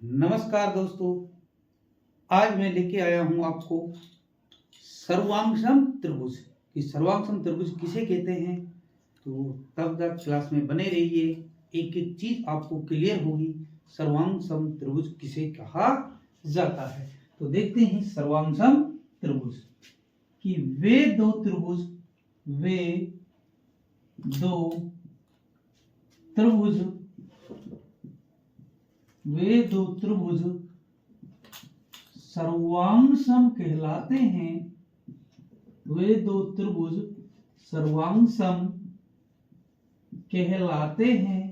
नमस्कार दोस्तों, आज मैं लेके आया हूं आपको सर्वांगसम त्रिभुज। कि सर्वांगसम त्रिभुज किसे कहते हैं, तो तब तक क्लास में बने रहिए। एक एक चीज आपको क्लियर होगी। सर्वांगसम त्रिभुज किसे कहा जाता है, तो देखते हैं सर्वांगसम त्रिभुज कि वे दो त्रिभुज सर्वांगसम कहलाते हैं। वे दो त्रिभुज सर्वांगसम कहलाते हैं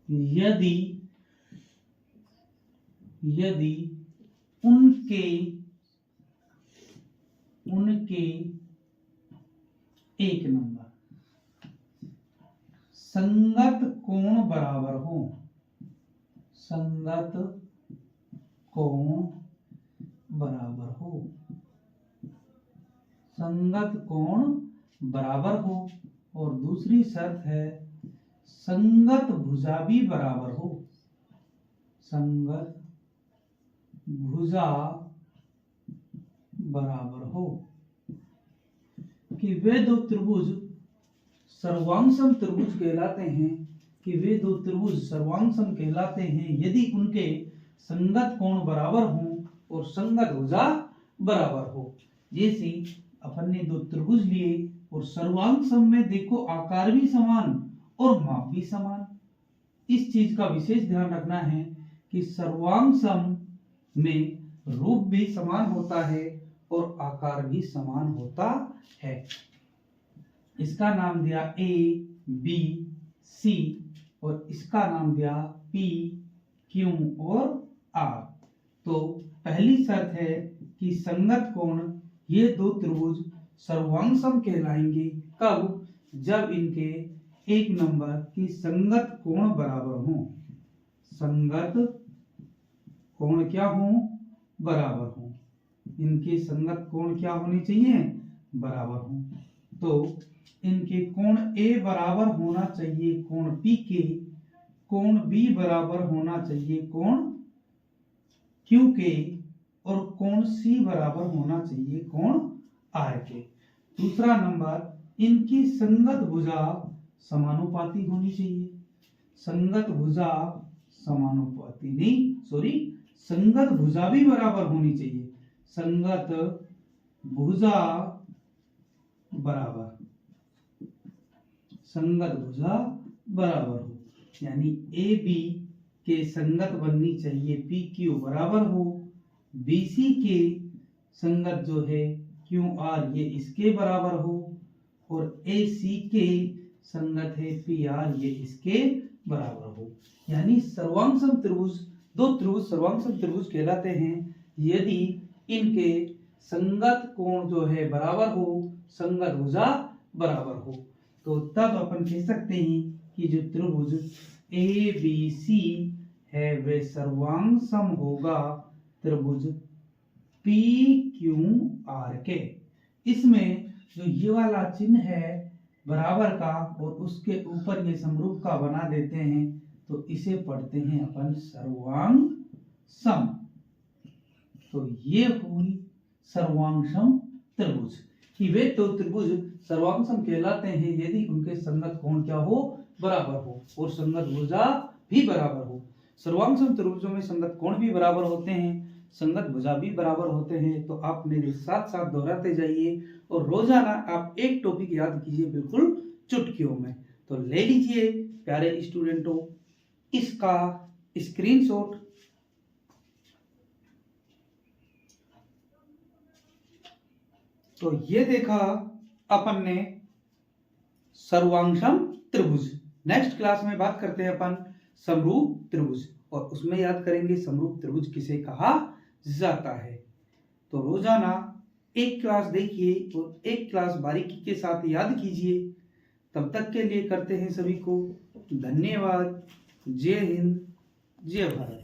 यदि उनके एक नंबर संगत कोण बराबर हो। संगत कोण बराबर हो और दूसरी शर्त है संगत भुजा भी बराबर हो। संगत भुजा बराबर हो कि वे दो त्रिभुज सर्वांगसम त्रिभुज कहलाते हैं। कि वे दो त्रिभुज सर्वांगसम कहलाते हैं यदि उनके संगत कोण बराबर हो और संगत भुजा बराबर हो। जैसे अपन ने दो त्रिभुज लिए और सर्वांगसम में देखो आकार भी समान और माप भी समान। इस चीज का विशेष ध्यान रखना है कि सर्वांगसम में रूप भी समान होता है और आकार भी समान होता है। इसका नाम दिया ए बी सी और इसका नाम दिया पी क्यू और आर। तो पहली शर्त है कि संगत कोण ये दो त्रिभुज सर्वांगसम कहलाएंगे कब, जब इनके एक नंबर की संगत कोण बराबर हो। संगत कोण क्या हो, बराबर हो। इनके संगत कोण क्या होने चाहिए, बराबर हो। तो इनके कोण ए बराबर होना चाहिए कोण पी के, कोण बी बराबर होना चाहिए कोण क्यू के और कोण सी बराबर होना चाहिए कोण आर के। दूसरा नंबर इनकी संगत भुजा समानुपाती होनी चाहिए। संगत भुजा समानुपाती नहीं, संगत भुजा भी बराबर होनी चाहिए। संगत भुजा बराबर, संगत भुजा बराबर हो, यानी ए बी के संगत बननी चाहिए पी क्यू बराबर हो। बी सी के संगत जो है क्यू आर ये इसके बराबर हो और ए सी के संगत है पी आर ये इसके बराबर हो। यानी सर्वांगसम त्रिभुज दो त्रिभुज सर्वांगसम त्रिभुज कहलाते हैं यदि इनके संगत कोण जो है बराबर हो, संगत भुजा बराबर हो। तो तब अपन कह सकते हैं कि जो त्रिभुज ए बी सी है वे सर्वांगसम होगा त्रिभुज पी क्यू आर के। इसमें जो ये वाला चिन्ह है बराबर का और उसके ऊपर ये समरूप का बना देते हैं तो इसे पढ़ते हैं अपन सर्वांगसम। तो ये हुई सर्वांगसम त्रिभुज कि वे तो त्रिभुज सर्वांगसम कहलाते हैं यदि उनके संगत कोण क्या हो, बराबर हो और संगत भुजा भी बराबर हो। सर्वांगसम त्रिभुजों में संगत कोण भी बराबर होते हैं, संगत भुजा भी बराबर होते हैं। तो आप मेरे साथ साथ दोहराते जाइए और रोजाना आप एक टॉपिक याद कीजिए बिल्कुल चुटकियों में। तो ले लीजिए प्यारे स्टूडेंटों इसका स्क्रीनशॉट। तो ये देखा अपन ने सर्वांगसम त्रिभुज। नेक्स्ट क्लास में बात करते हैं अपन समरूप त्रिभुज और उसमें याद करेंगे समरूप त्रिभुज किसे कहा जाता है। तो रोजाना एक क्लास देखिए और एक क्लास बारीकी के साथ याद कीजिए। तब तक के लिए करते हैं सभी को धन्यवाद। जय हिंद, जय भारत।